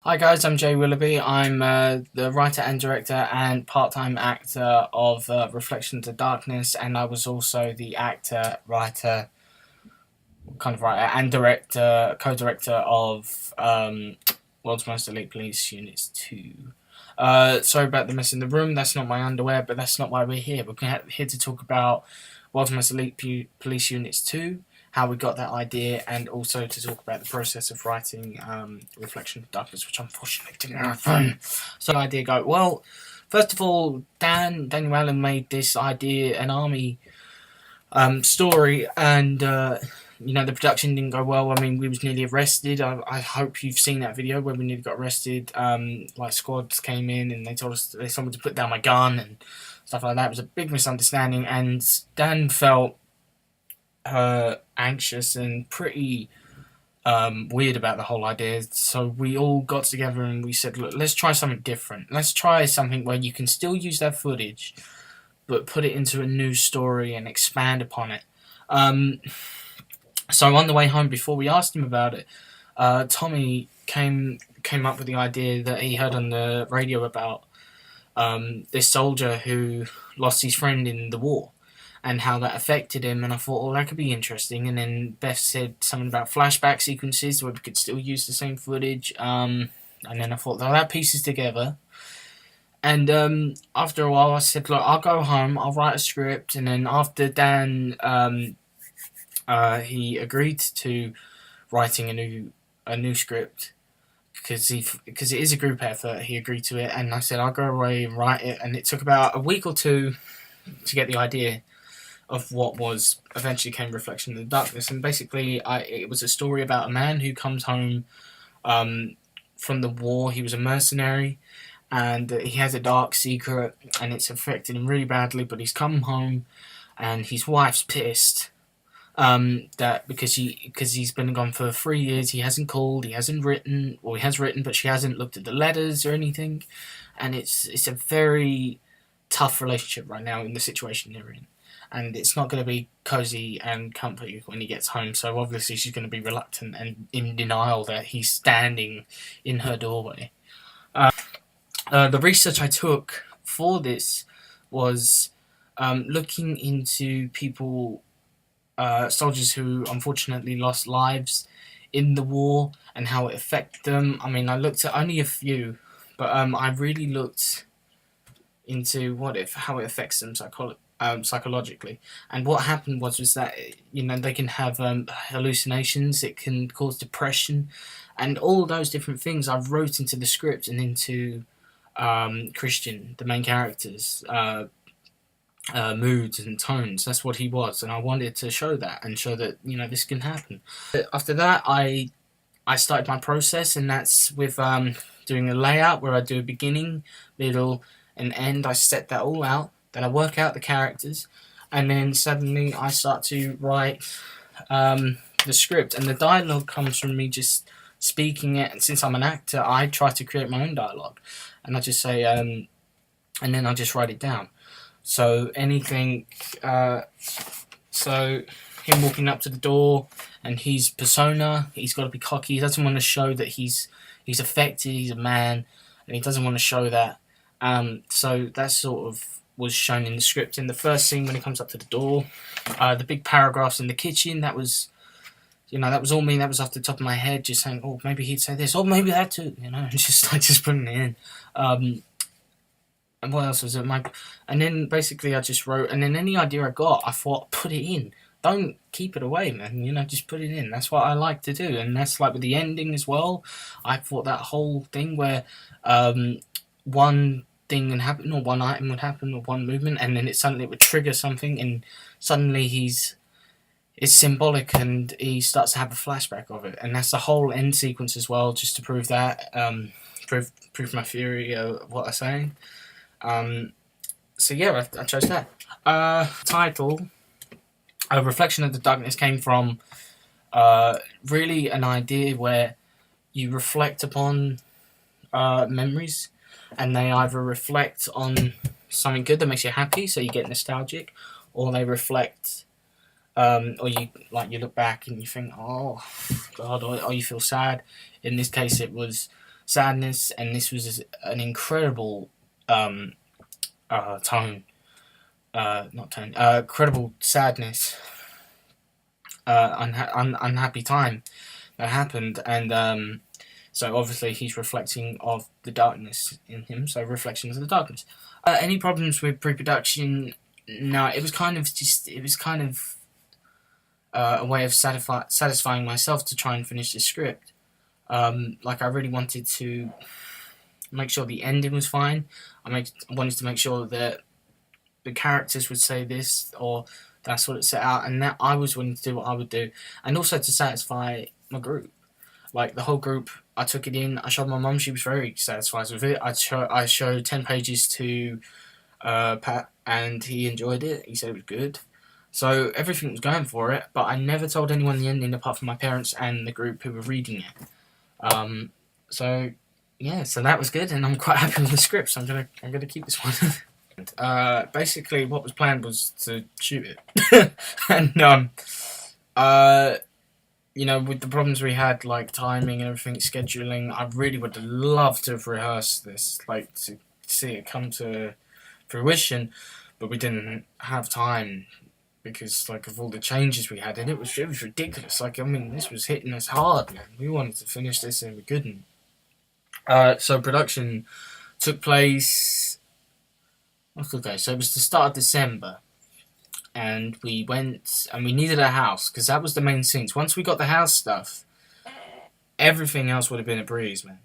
Hi guys, I'm Jay Willoughby. I'm the writer and director and part-time actor of Reflections of Darkness, and I was also the actor, writer, and director, co-director of World's Most Elite Police Units 2. Sorry about the mess in the room, that's not my underwear, but that's not why we're here. We're here to talk about World's Most Elite Police Units 2, how we got that idea, and also to talk about the process of writing Reflection of Darkness, which unfortunately didn't have fun. So the idea go, well, first of all, Daniel Allen made this idea an army story, and the production didn't go well. I mean, we was nearly arrested. I hope you've seen that video where we nearly got arrested. Like squads came in and they told us they someone to put down my gun and stuff like that. It was a big misunderstanding, and Dan felt anxious and pretty weird about the whole idea. So we all got together and we said, look, let's try something different. Let's try something where you can still use that footage, but put it into a new story and expand upon it. So on the way home, before we asked him about it, Tommy came up with the idea that he heard on the radio about this soldier who lost his friend in the war and how that affected him, and I thought, well, that could be interesting. And then Beth said something about flashback sequences where we could still use the same footage, and then I thought, well, that pieces together. And after a while I said, look, I'll go home, I'll write a script. And then after Dan he agreed to writing a new script, because it is a group effort, he agreed to it, and I said I'll go away and write it. And it took about a week or two to get the idea of what was eventually came Reflection of the Darkness. And basically it was a story about a man who comes home from the war. He was a mercenary, and he has a dark secret, and it's affected him really badly, but he's come home and his wife's pissed that because he's been gone for 3 years, he hasn't called, he hasn't written, or he has written, but she hasn't looked at the letters or anything. And it's a very tough relationship right now in the situation they're in, and it's not going to be cozy and comfy when he gets home. So obviously she's going to be reluctant and in denial that he's standing in her doorway. The research I took for this was looking into people, soldiers who unfortunately lost lives in the war and how it affected them. I mean, I looked at only a few, but I really looked into how it affects them psychologically. And what happened was that they can have hallucinations. It can cause depression, and all those different things I wrote into the script and into Christian, the main character's moods and tones. That's what he was, and I wanted to show that and show that this can happen. After that, I started my process, and that's with doing a layout where I do a beginning, middle, and end. I set that all out. Then I work out the characters, and then suddenly I start to write the script, and the dialogue comes from me just speaking it. And since I'm an actor, I try to create my own dialogue, and I just say, and then I just write it down. So anything, so him walking up to the door, and his persona, he's got to be cocky. He doesn't want to show that he's affected. He's a man, and he doesn't want to show that. So that sort of was shown in the script. In the first scene, when he comes up to the door, the big paragraphs in the kitchen, that was all me. That was off the top of my head, just saying, oh, maybe he'd say this, or maybe that too, and just putting it in. And what else was it? And then basically I just wrote, and then any idea I got, I thought, put it in. Don't keep it away, man. Just put it in. That's what I like to do, and that's like with the ending as well. I thought that whole thing where one thing would happen, or one item would happen, or one movement, and then suddenly it would trigger something, and suddenly it's symbolic, and he starts to have a flashback of it, and that's the whole end sequence as well, just to prove that, prove my theory of what I'm saying. So yeah, I chose that. Title, Reflection of the Darkness, came from really an idea where you reflect upon memories, and they either reflect on something good that makes you happy, so you get nostalgic, or they reflect, or you look back and you think, oh God, or you feel sad. In this case, it was sadness, and this was an incredible tone, not tone, incredible sadness, unhappy time that happened, and so obviously he's reflecting of the darkness in him, so reflections of the darkness. Any problems with pre-production? No, it was kind of a way of satisfying myself to try and finish the script. Like I really wanted to make sure the ending was fine. I wanted to make sure that the characters would say this, or that's what it set out, and that I was willing to do what I would do, and also to satisfy my group. Like the whole group, I took it in. I showed my mum; she was very satisfied with it. I showed 10 pages to Pat, and he enjoyed it. He said it was good. So everything was going for it, but I never told anyone the ending apart from my parents and the group who were reading it. So yeah, so that was good, and I'm quite happy with the script. So I'm gonna keep this one. Basically, what was planned was to shoot it, and you know, with the problems we had, like timing and everything, scheduling, I really would have loved to have rehearsed this, like to see it come to fruition, but we didn't have time because, like, of all the changes we had, and it was ridiculous. Like, I mean, this was hitting us hard, man. We wanted to finish this and we couldn't. So production took place. Okay, so it was the start of December, and we went and we needed a house because that was the main scenes. Once we got the house stuff, everything else would have been a breeze, man.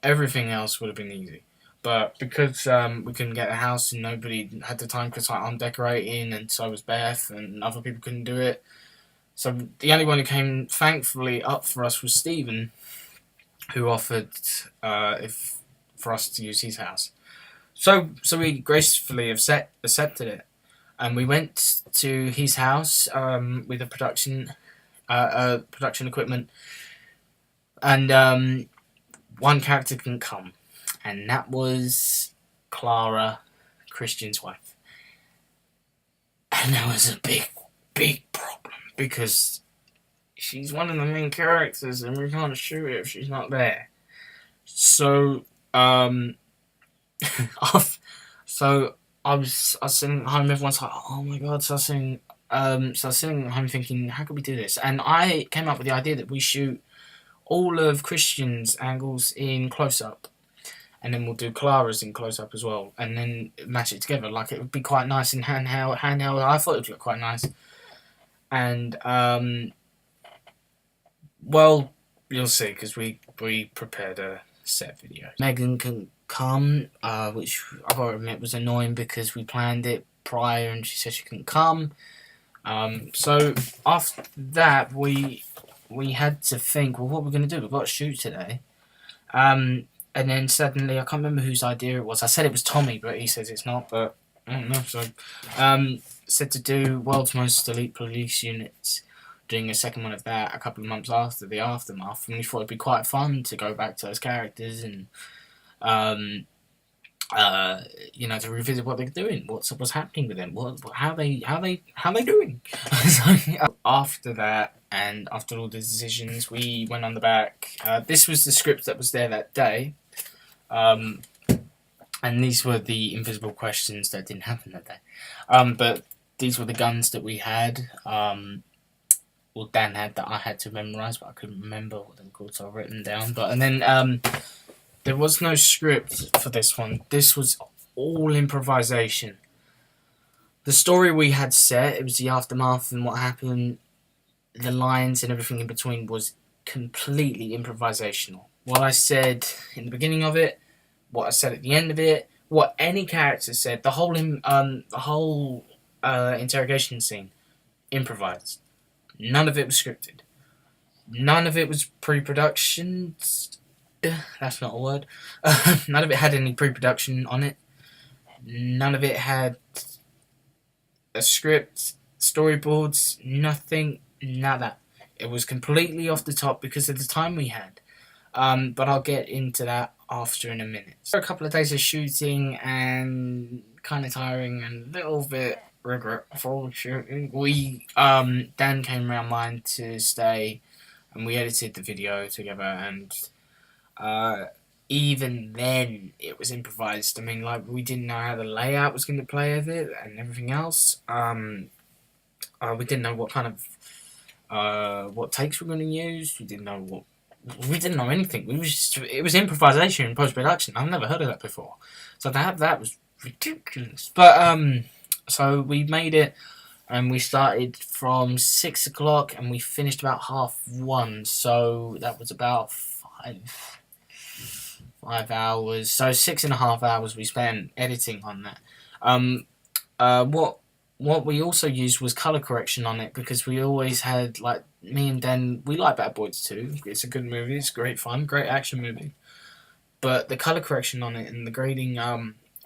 Everything else would have been easy. But because we couldn't get a house and nobody had the time, because I'm decorating and so was Beth and other people couldn't do it. So the only one who came thankfully up for us was Stephen, who offered for us to use his house. So we gracefully accepted it, and we went to his house with the production equipment, and one character couldn't come, and that was Clara, Christian's wife, and that was a big problem because she's one of the main characters, and we can't shoot it if she's not there. So so I was sitting at home. Everyone's like, "Oh my god!" So I was sitting at home thinking, "How could we do this?" And I came up with the idea that we shoot all of Christian's angles in close up, and then we'll do Clara's in close up as well, and then match it together. Like, it would be quite nice in handheld. I thought it would look quite nice, and well, you'll see because we prepared a set video. Megan can come, which I gotta admit was annoying because we planned it prior and she said she couldn't come. So after that, we had to think, well, what we're gonna do? We've got to shoot today. And then suddenly, I can't remember whose idea it was. I said it was Tommy, but he says it's not. But I don't know. So said to do World's Most Elite Police Units, doing a second one of that a couple of months after the Aftermath, and we thought it'd be quite fun to go back to those characters and you know, to revisit what they're doing, what's happening with them, how they doing. So after that, and after all the decisions, we went on the back. This was the script that was there that day, and these were the invisible questions that didn't happen that day. But these were the guns that we had. Well, Dan had that I had to memorise, but I couldn't remember what they were called, so I've written down. And then there was no script for this one. This was all improvisation. The story we had set, it was the aftermath and what happened, the lines and everything in between was completely improvisational. What I said in the beginning of it, what I said at the end of it, what any character said, the whole interrogation scene, improvised. None of it was scripted. None of it was pre-production. That's not a word. None of it had any pre-production on it. None of it had a script, storyboards, nothing, nada. It was completely off the top because of the time we had. But I'll get into that after in a minute. So a couple of days of shooting and kind of tiring and a little bit regretful shooting. Dan came around mine to stay, and we edited the video together, and even then, it was improvised. I mean, like, we didn't know how the layout was going to play with it and everything else. We didn't know what kind of what takes we're going to use. We didn't know anything. It was improvisation in post production. I've never heard of that before. So to have that was ridiculous. But so we made it, and we started from 6 o'clock, and we finished about 1:30. So that was about 5 hours. So 6.5 hours we spent editing on that. What we also used was color correction on it, because we always had, like, me and Dan, we like Bad Boys 2. It's a good movie. It's great fun, great action movie. But the color correction on it and the grading,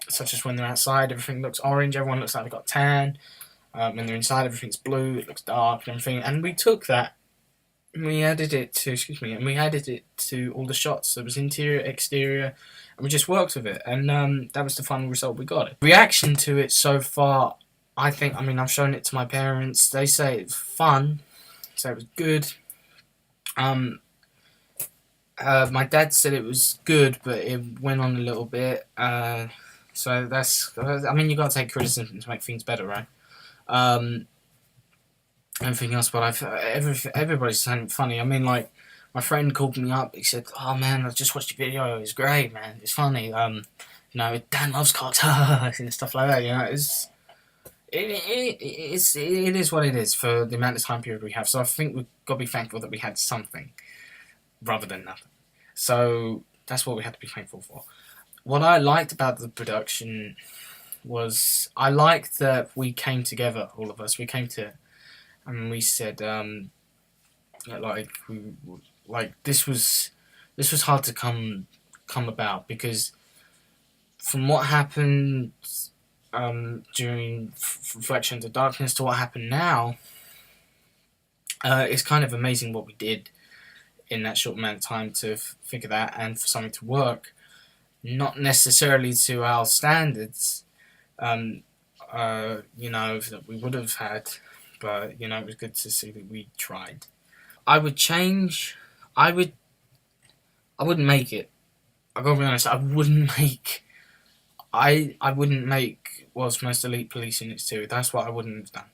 such as when they're outside, everything looks orange. Everyone looks like they got tan. When they're inside, everything's blue. It looks dark and everything. And we took that, and we added it to all the shots. There was interior, exterior, and we just worked with it. And that was the final result we got. Reaction to it so far, I've shown it to my parents. They say it's fun. So it was good. My dad said it was good, but it went on a little bit. So that's. You gotta take criticism to make things better, right? Everything else, but everybody's saying funny. My friend called me up. He said, "Oh man, I just watched your video. It's great, man. It's funny. Dan loves cocks and stuff like that. It is what it is for the amount of time period we have. So I think we've got to be thankful that we had something rather than nothing. So that's what we had to be thankful for. What I liked about the production was I liked that we came together, all of us. We came to, and we said, this was hard to come about, because from what happened during Reflection of the Darkness to what happened now, it's kind of amazing what we did in that short amount of time to figure that, and for something to work, not necessarily to our standards, that we would have had, but it was good to see that we tried. I would change. I wouldn't make it. I gotta be honest. I wouldn't make. I wouldn't make World's Most Elite Police Units 2. That's what I wouldn't have done.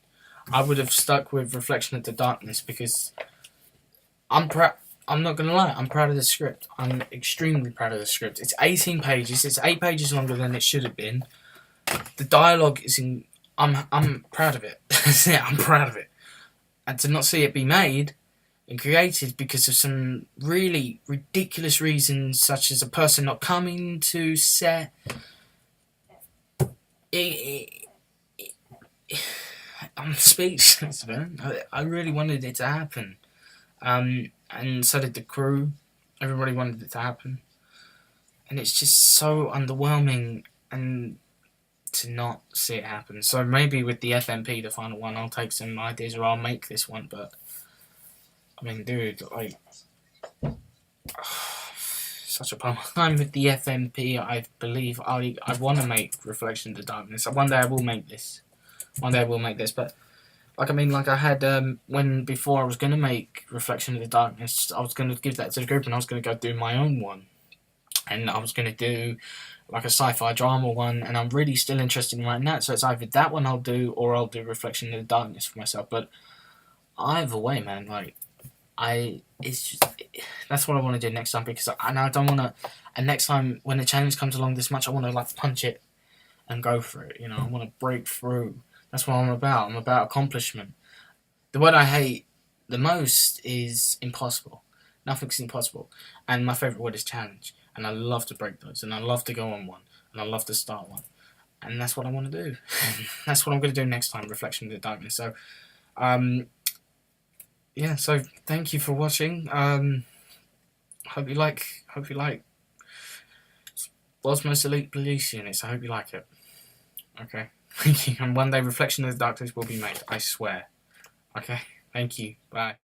I would have stuck with Reflection of the Darkness, because I'm not gonna lie. I'm proud of the script. I'm extremely proud of the script. It's 18 pages. It's 8 pages longer than it should have been. The dialogue is in. I'm proud of it. Yeah, I'm proud of it. And to not see it be made and created because of some really ridiculous reasons, such as a person not coming to set. I'm speechless, man. I really wanted it to happen. And so did the crew. Everybody wanted it to happen. And it's just so underwhelming and to not see it happen. So maybe with the FMP, the final one, I'll take some ideas, or I'll make this one. But dude, such a bummer. I'm with the FMP. I believe I want to make Reflection of the Darkness. One day I will make this. But I had when before I was gonna make Reflection of the Darkness, I was gonna give that to the group, and I was gonna go do my own one, and I was gonna do like a sci-fi drama one, and I'm really still interested in writing that. So it's either that one I'll do, or I'll do Reflection of the Darkness for myself. But either way, man, that's what I want to do next time, because I don't want to. And next time when the challenge comes along this much, I want to punch it and go for it. I want to break through. That's what I'm about. I'm about accomplishment. The word I hate the most is impossible. Nothing's impossible. And my favourite word is challenge. And I love to break those. And I love to go on one. And I love to start one. And that's what I want to do. That's what I'm going to do next time, Reflection of the Darkness. So, so thank you for watching. Hope you like World's Most Elite Police Units. I hope you like it. Okay. Thank you. And one day Reflection of the Darkness will be made. I swear. Okay. Thank you. Bye.